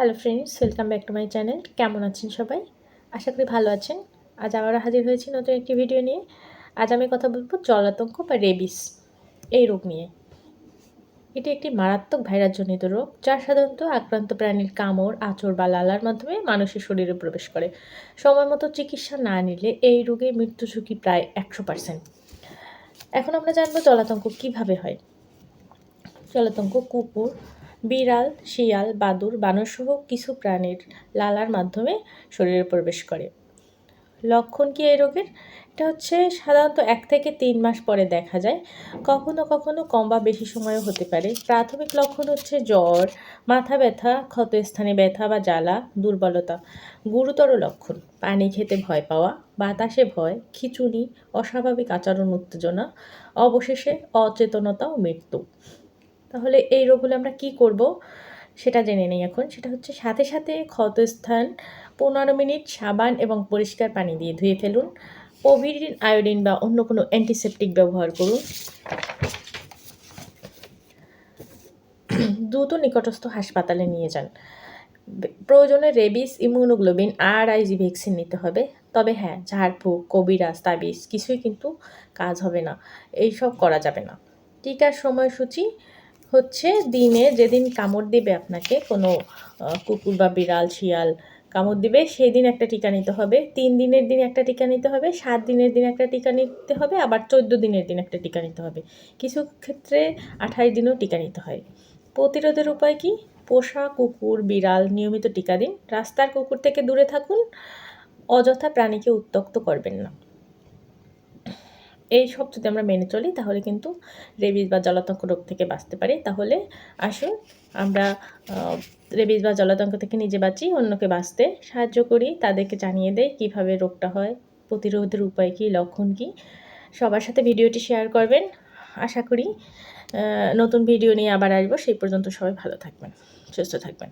Hello friends, welcome back to my channel. কেমন আছেন সবাই? আশা করি ভালো আছেন। আজ আবারও হাজির হয়েছি নতুন একটি ভিডিও নিয়ে। আজ আমি কথা বলবো জলাতঙ্ক বা রেবিস এই রোগ নিয়ে। এটি একটি মারাত্মক ভাইরাসজনিত রোগ যা সাধারণত আক্রান্ত প্রাণীর কামড়, আঁচড় বা লালার মাধ্যমে মানুষের শরীরে প্রবেশ করে। সময় মতো চিকিৎসা না নিলে এই রোগে মৃত্যু ঝুঁকি প্রায় 100%। এখন আমরা জানবো জলাতঙ্ক কিভাবে হয়। জলাতঙ্ক কুকুর, বিড়াল, শিয়াল, বাদুড়, বানরসহ কিছু প্রাণীর লালার মাধ্যমে শরীরে প্রবেশ করে। লক্ষণ কি এই রোগের? এটা হচ্ছে সাধারণত 1 থেকে 3 মাস পরে দেখা যায়। কখনো কখনো কম বা বেশি সময়ও হতে পারে। প্রাথমিক লক্ষণ হচ্ছে জ্বর, মাথা ব্যথা, ক্ষতস্থানে ব্যথা বা জ্বালা, দুর্বলতা। গুরুতর লক্ষণ পানি খেতে ভয় পাওয়া, বাতাসে ভয়, খিঁচুনি, অস্বাভাবিক আচরণ, উত্তেজনা, অবশেষে অচেতনতা ও মৃত্যু। তাহলে এই রোগগুলো আমরা কি করব সেটা জেনে নেই এখন। সেটা হচ্ছে সাথে সাথে ক্ষতস্থান 15 মিনিট সাবান এবং পরিষ্কার পানি দিয়ে ধুয়ে ফেলুন। পোভিডিন, আয়োডিন বা অন্য কোনো অ্যান্টিসেপটিক ব্যবহার করুন। দ্রুত নিকটস্থ হাসপাতালে নিয়ে যান। প্রয়োজনে রেবিস, ইমিউনোগ্লোবিন আর আইজি ভ্যাকসিন নিতে হবে। তবে হ্যাঁ, ঝাড়ফুঁক, কবিরাজ, তাবিজ কিছুই কিন্তু কাজ হবে না। এইসব করা যাবে না। টিকার সময়সূচি হচ্ছে দিনে যেদিন কামড় দিবে আপনাকে কোনো কুকুর বা বিড়াল, শিয়াল কামড় দিবে সেই দিন একটা টিকা নিতে হবে। 3 দিনের দিন একটা টিকা নিতে হবে, 7 দিনের দিন একটা টিকা নিতে হবে, আবার 14 দিনের দিন একটা টিকা নিতে হবে। কিছু ক্ষেত্রে 28 দিনেও টিকা নিতে হয়। প্রতিরোধের উপায় কি? পোষা কুকুর, বিড়াল নিয়মিত টিকা দিন। রাস্তার কুকুর থেকে দূরে থাকুন। অযথা প্রাণীকে উত্ত্যক্ত করবেন না। এইসব যদি আমরা মেনে চলি তাহলে কিন্তু রেবিস বা জলাতঙ্ক রোগ থেকে বাঁচতে পারি। তাহলে আসুন আমরা রেবিস বা জলাতঙ্ক থেকে নিজে বাঁচি, অন্যকে বাঁচতে সাহায্য করি, তাদেরকে জানিয়ে দেই কীভাবে রোগটা হয়, প্রতিরোধের উপায় কী, লক্ষণ কী। সবার সাথে ভিডিওটি শেয়ার করবেন। আশা করি নতুন ভিডিও নিয়ে আবার আসবো। সেই পর্যন্ত সবাই ভালো থাকবেন, সুস্থ থাকবেন।